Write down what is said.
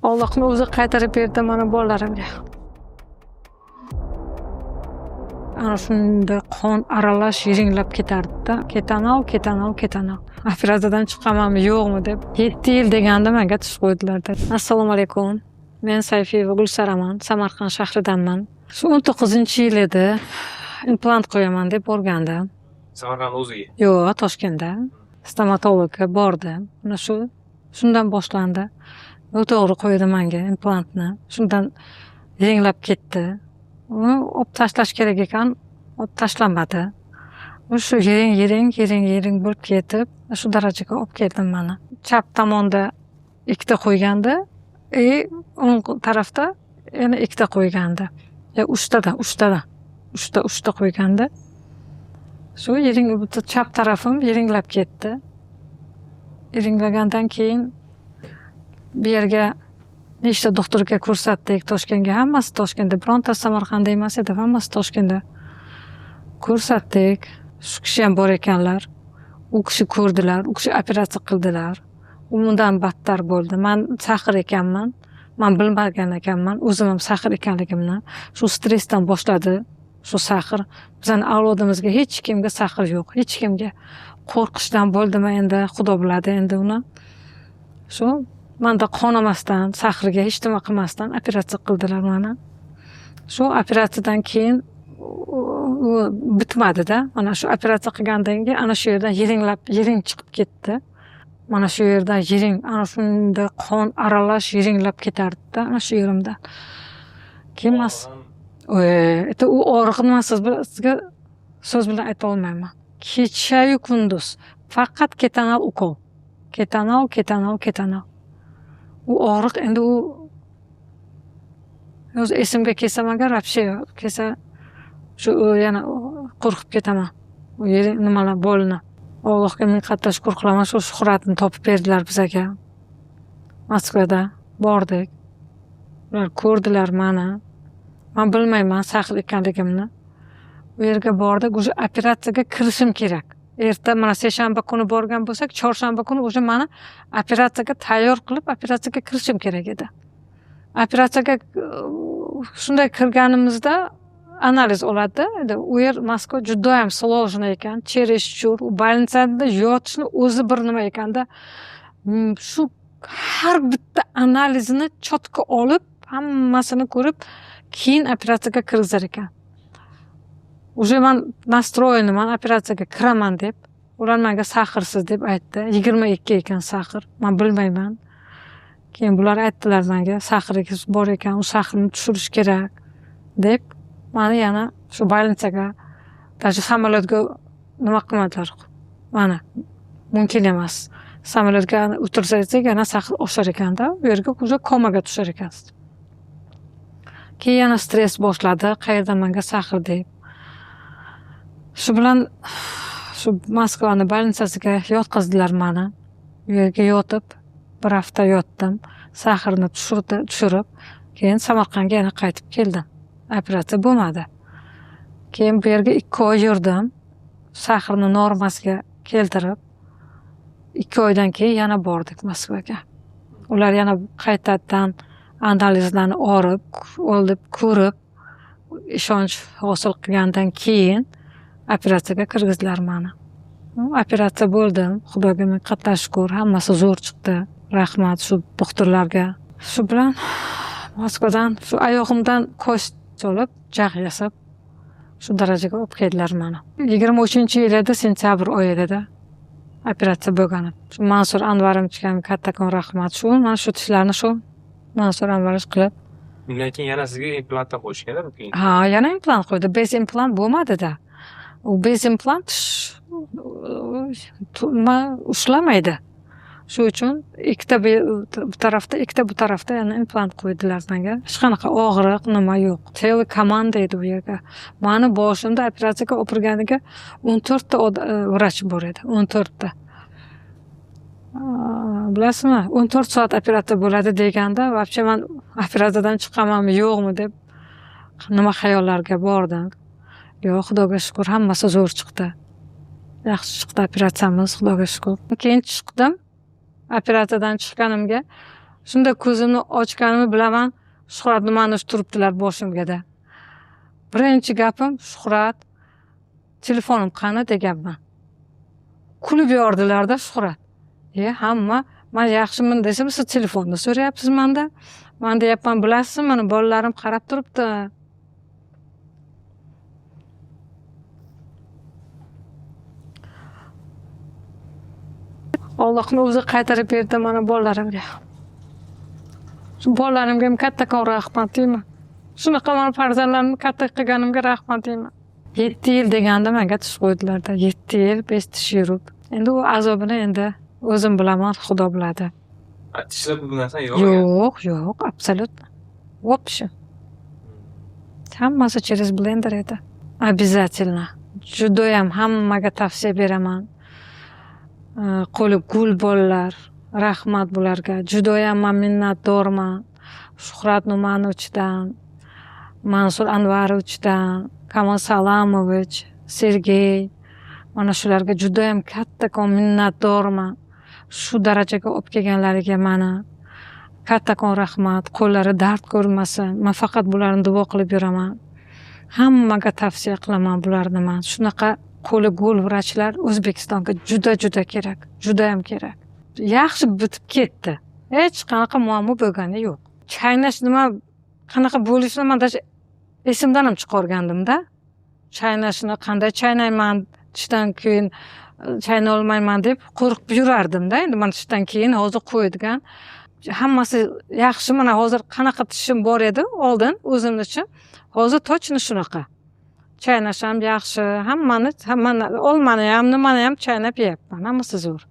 Allohning o'zi qaytarib berdi mana bolalarimga. Ana shunda qon aralash yiringlab ketardi-da. Ketanal. Operatsiyadan chiqamanmi, yo'qmi deb 7 yil deganda menga tish qo'ydilar-da. Assalomu alaykum. Men Sayfiyeva Gulsaraman, Samarqand shahridanman. Shu 19-yil edi. Implant qo'yaman deb borgandim. Samarqand o'ziga? Yo'q, Toshkentda. Stomatologga bordim. Mana shundan boshlandi. To'g'ri qo'ydi menga implantni. Shundan yiringlab ketdi. Uni olib tashlash kerak ekan, olib tashlanmadi. Shu yiring bo'lib ketib, shu darajaga olib keldim mana. Chap tomonda ikkita qo'yganda, o'ng tarafda yana ikkita qo'yganda. Uchta qo'yganda. Shu chap tarafim yiringlab ketdi. Yiringlagandan keyin bu yerga nechta doktorga ko'rsatdik, Toshkentga, hammasi Toshkentda, birontasi Samarqandda emas edi, hammasi Toshkentda ko'rsatdik. Shu kishi ham bor ekanlar. U kishi ko'rdilar, u kishi operatsiya qildilar. Undan battar bo'ldi. Men sahir ekanman. Men bilmagan ekanman, o'zim ham sahir ekanligimni. Shu stressdan boshladi, shu sahir. Bizning avlodimizga hech kimga sahir yo'q, hech kimga. Qo'rqishdan bo'ldimi endi, Xudo biladi endi uni. Shu menda qonamasdan, sahirga hech nima qilmasdan operatsiya qildilar mana. Shu operatsiyadan keyin bitmadi-da. Mana shu operatsiya qilgandan keyin ana shu yerdan yiring chiqib ketdi. Mana shu yerdan ana shunda qon aralash yiringlab ketardi-da, ana shu yerimda. Keyin u og'riqni men sizga so'z bilan ayta olmayman. Kecha-yu kunduz faqat ketanal ukol. Ketanal. U og'riq endi o'zi esimga kelsa magar kelsa shu yana qo'rqib ketaman. U yeri nimalar bo'lni. Allohga ming qattiq shukr qilaman, shu Shuhratni topib berdilar bizga. Moskvada bordik. Ular ko'rdilar meni. Men bilmayman sahir ekanligimni. U yerga bordik, o'sha operatsiyaga kirishim kerak. Erta mana seshanba kuni borgan bo'lsak, chorshanba kuni o'sha meni operatsiyaga tayyor qilib, operatsiyaga kirishim kerak edi. Operatsiyaga shunday kirganimizda analiz oladi. U yer Moskva juda ham sложный ekan, чересчур. U больницada yotishni o'zi bir nima ekanda, shu har bitta analizini chotka olib, hammasini ko'rib, keyin operatsiyaga kirgizar ekan. Уже men nastroyniman operatsiyaga kiraman deb. Ular menga sahirsiz deb aytdi. 22 ekan sahir. Men bilmayman. Keyin bular aytdilar menga, sahringiz bor ekan, u sahirni tushirish kerak deb, meni yana shu больницаga, даже samolyotga nima qilmadilar. Mana mumkin emas. Samolyotga o'tirsangiz yana sahir oshar ekanda, u yerga o'zi komaga tushar ekansiz. Keyin yana stress boshladi, qayerdan menga sahir deb. Shu bilan shu Moskvani больницasiga yotqizdilar meni. U yerga yotib, bir hafta yotdim. Sahirni tushirib, keyin Samarqandga yana qaytib keldim. Operatsiya bo'lmadi. Keyin bu yerga 2 oy yurdim. Sahirni normasiga keltirib, 2 oydan keyin yana bordik Moskvaga. Ular yana qaytadan analizlarni olib, ko'rib, ishonch hosil qilgandan keyin operatsiyaga kirgizdilar meni. Operatsiya bo'ldim. Xudoga ming qattiq shukr, hammasi zo'r chiqdi. Rahmat shu doktorlarga. Shu bilan Moskvadan shu oyog'imdan ko'st olib, jag' yasab, shu darajaga olib keldilar meni. 23-yil edi, sentyabr oyi edi. Operatsiya bo'lgani. Shu Mansur Anvarovичga kattakon rahmat. Shu mana shu tishlarni shu Mansur Anvarovich qilib. Undan keyin yana sizga implantdan qo'yishganlar keyin. Ha, yana implant qo'ydi. Bez implant bo'lmadi-da. U bez implant ushlamaydi. Shu uchun ikkita bu tarafda, ikkita bu tarafda yana implant qo'ydilar menga. Hech qanaqa og'riq, nima yo'q. Tele komanda edi u yerga. Meni boshimda operatsiyaga o'tirganiga 14 ta vrach bor edi. 14 ta. Bilasizmi? 14 soat operatsiya bo'ladi deganda, вообще men operatsiyadan chiqamanmi, yo'qmi deb nima xayollarga bordim. Yo'q, Xudoga shukr, hammasi zo'r chiqdi. Yaxshi chiqdi operatsiyamiz, Xudoga shukr. Keyin chiqdim. Operatsiyadan chiqqanimga Shunda ko'zimni ochganimni bilaman, Shuhrat nimani turibdilar boshimgada. Birinchi gapim Shuhrat, telefonim qani deganman. Kulib yordilarda Shuhrat. Hamma men yaxshiman desam, siz telefonni so'rayapsiz menda. Men deyapman, bilasizmi, meni bolalarim qarab turibdi. Allohning o'zi qaytarib berdi mana bolalarimga. Shu bolalarimga ham kattakon rahmat deyman. Shunaqa mana farzandlarimni katta qilganimga rahmat deyman. 7 yil deganda menga tish qo'ydilarda. 7 yil 5 tish yurib. Endi u azobini endi o'zim bilaman, Xudo biladi. Tishlab bu narsa yo'q. Yo'q, absolutно. Вообще. Hammasi через blender edi. Обязательно. Judayam hammaga tavsiya beraman. Qo'li gul bolalar, rahmat bularga. Judayam men minnatdorman. Shuhrat Numanovichdan, Mansur Anvarovichdan, Kamol Salamovich, Sergey, mana shularga judayam kattakon minnatdorman. Shu darajaga olib kelganlariga mana kattakon rahmat. Qo'llari dard ko'rmasin. Men faqat bularni duo qilib yuraman. Hammaga tavsiya qilaman bularni men. Shunaqa qo'li gul vrachlar O'zbekistonga juda kerak. Judayam kerak. Yaxshi bitib ketdi. Hech qanaqa muammo bo'lgani yo'q. Chaynash nima qanaqa bo'lishini men esimdan ham chiqargandim-da. Chaynashni qanday chaynayman, tishdan keyin chaynay olmayman deb qo'rqib yurardim-da. Endi men tishdan keyin hozir qo'yadigan hammasi yaxshi. Mana hozir qanaqa tishim bor edi oldin o'zimni uchun. Hozir tochni shunaqa. Chaynash ham yaxshi. Hammani, olmani ham, nimani ham chaynab yeyapman. Hammasi zo'r.